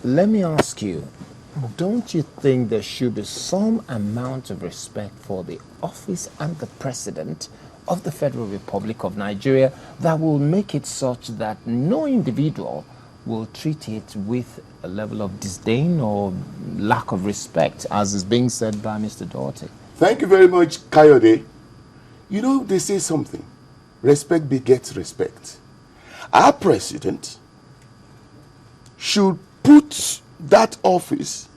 let me ask you, don't you think there should be some amount of respect for the office and the president of the Federal Republic of Nigeria that will make it such that no individual will treat it with a level of disdain or lack of respect, as is being said by Mr. Doughty? Thank you very much, Kayode. You know, they say something. Respect begets respect. Our president should put that office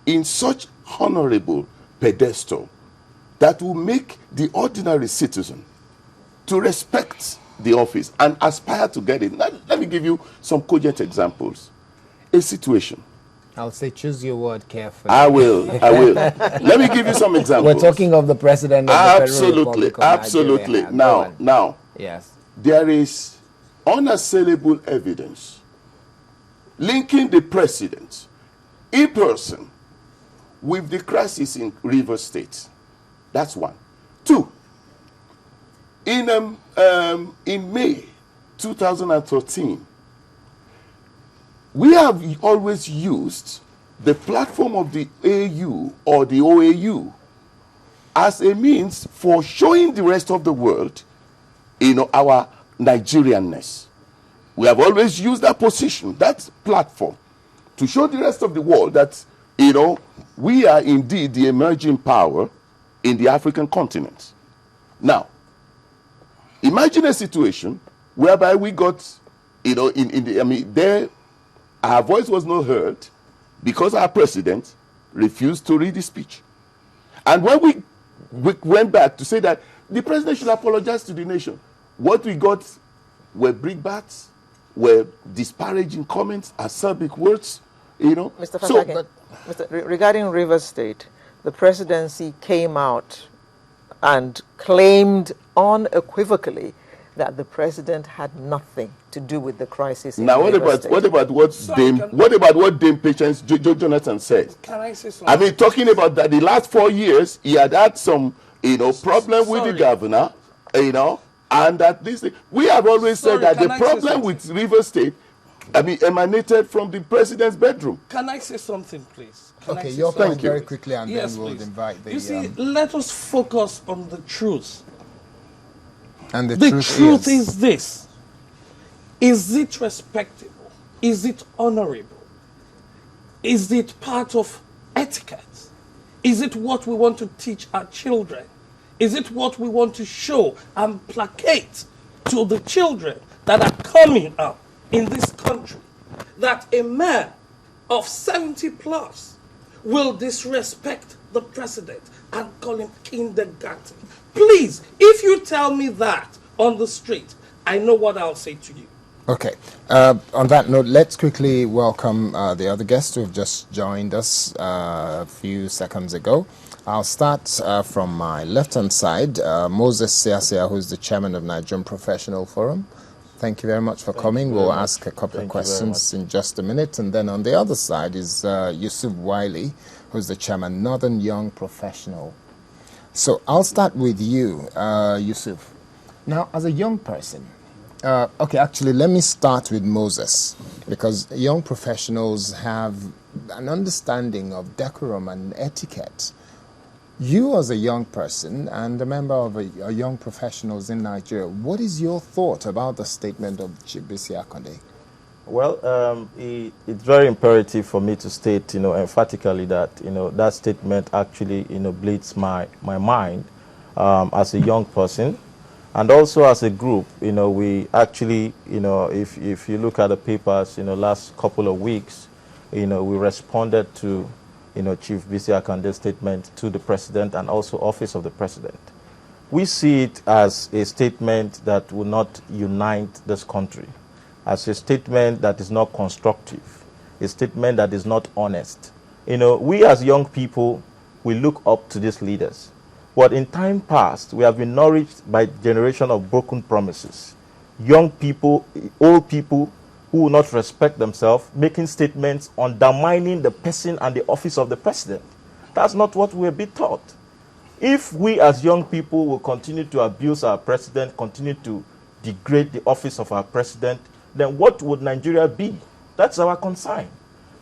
in such honorable pedestal that will make the ordinary citizen to respect the office and aspire to get it. Now, let me give you some cogent examples. A situation. I'll say choose your word carefully. I will. Let me give you some examples. We're talking of the president of the Federal Republic of absolutely. Nigeria. Now, yes, there is unassailable evidence linking the president in person with the crisis in Rivers State. That's one. Two, in May 2013, we have always used the platform of the AU or the OAU as a means for showing the rest of the world, our Nigerianness. We have always used that position, that platform, to show the rest of the world that, we are indeed the emerging power in the African continent. Now, imagine a situation whereby we got, our voice was not heard because our president refused to read the speech. And when we went back to say that the president should apologize to the nation, what we got were brickbats, were disparaging comments, acerbic words, Mr. Fasakin, regarding Rivers State, the presidency came out and claimed unequivocally that the president had nothing to do with the crisis. Now, what about what Dame Patience Jonathan said? Can I say something? I mean, talking about that the last 4 years he had some, problem with the governor, and that this thing. We have always said that the problem with Rivers State, emanated from the president's bedroom. Can I say something, please? Okay, your point very quickly, and then we'll invite the... You see, let us focus on the truth. And the truth is this. Is it respectable? Is it honorable? Is it part of etiquette? Is it what we want to teach our children? Is it what we want to show and placate to the children that are coming up in this country? That a man of 70 plus will disrespect the president and call him kindergarten. Please, if you tell me that on the street, I know what I'll say to you. Okay. On that note, let's quickly welcome the other guests who have just joined us a few seconds ago. I'll start from my left-hand side. Moses Siasia, who's the chairman of Nigerian Professional Forum. Thank you very much for coming. We'll ask a couple of questions in just a minute. And then on the other side is Yusuf Wiley, who's the chairman, Northern Young Professional. So I'll start with you, Yusuf. Now, as a young person, actually, let me start with Moses, because young professionals have an understanding of decorum and etiquette. You, as a young person and a member of a young professionals in Nigeria, what is your thought about the statement of Chibisi Akande? Well, it's very imperative for me to state, emphatically that, that statement actually, bleeds my mind as a young person. And also as a group, we actually, if you look at the papers, last couple of weeks, we responded to, Chief Bisi Akande's statement to the president and also office of the president. We see it as a statement that will not unite this country, as a statement that is not constructive, a statement that is not honest. We as young people, we look up to these leaders. But in time past, we have been nourished by a generation of broken promises. Young people, old people who will not respect themselves, making statements undermining the person and the office of the president. That's not what we're being taught. If we as young people will continue to abuse our president, continue to degrade the office of our president, then what would Nigeria be? That's our concern.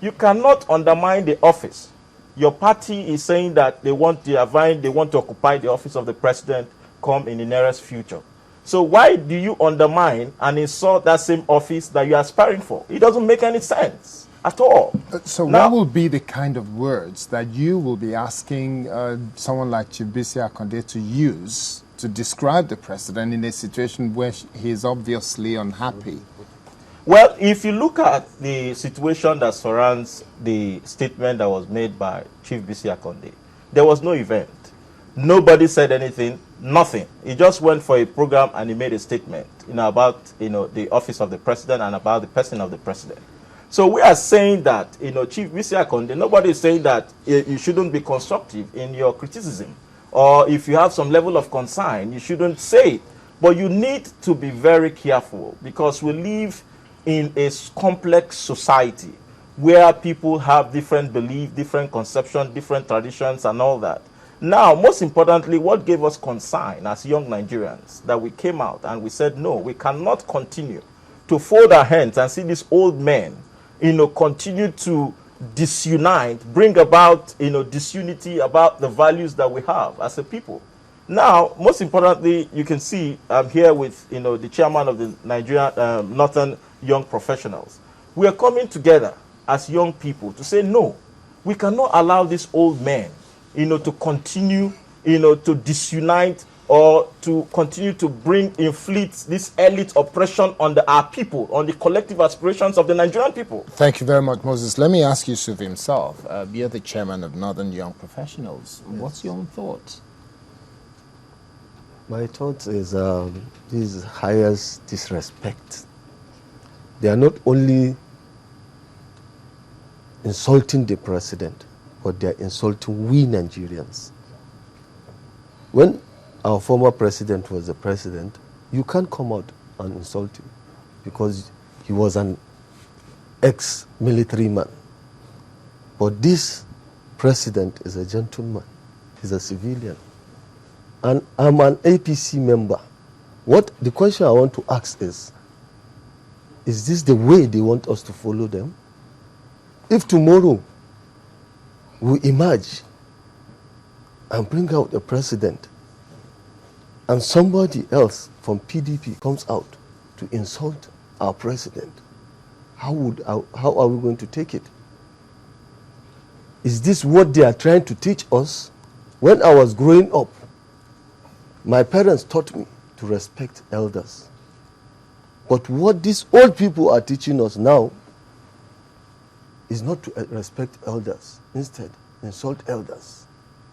You cannot undermine the office. Your party is saying that they want to occupy the office of the president come in the nearest future. So why do you undermine and insult that same office that you are aspiring for? It doesn't make any sense at all. So Now, what will be the kind of words that you will be asking someone like Chibisi Akonde to use to describe the president in a situation where he is obviously unhappy? well, if you look at the situation that surrounds the statement that was made by Chief Bisi Akonde, there was no event. Nobody said anything, nothing. He just went for a program and he made a statement, about, the office of the president and about the person of the president. So we are saying that, Chief Bisi Akonde, nobody is saying that you shouldn't be constructive in your criticism. Or if you have some level of concern, you shouldn't say it. But you need to be very careful because we live in a complex society where people have different beliefs, different conceptions, different traditions and all that. Now, most importantly, what gave us concern as young Nigerians, that we came out and we said, no, we cannot continue to fold our hands and see these old men, continue to disunite, bring about, disunity about the values that we have as a people. Now, most importantly, you can see I'm here with, the chairman of the Nigerian Northern Young Professionals. We are coming together as young people to say, no, we cannot allow these old men, to continue, to disunite or to continue to inflict this elite oppression on our people, on the collective aspirations of the Nigerian people. Thank you very much, Moses. Let me ask Yusuf himself. You're the chairman of Northern Young Professionals. Yes. What's your own thoughts? My thought is this highest disrespect. They are not only insulting the president, but they are insulting we Nigerians. When our former president was the president, you can't come out and insult him because he was an ex-military man. But this president is a gentleman. He's a civilian. And I'm an APC member. The question I want to ask is this the way they want us to follow them? If tomorrow we emerge and bring out a president and somebody else from PDP comes out to insult our president, how are we going to take it? Is this what they are trying to teach us? When I was growing up, my parents taught me to respect elders. But what these old people are teaching us now is not to respect elders. Instead, insult elders.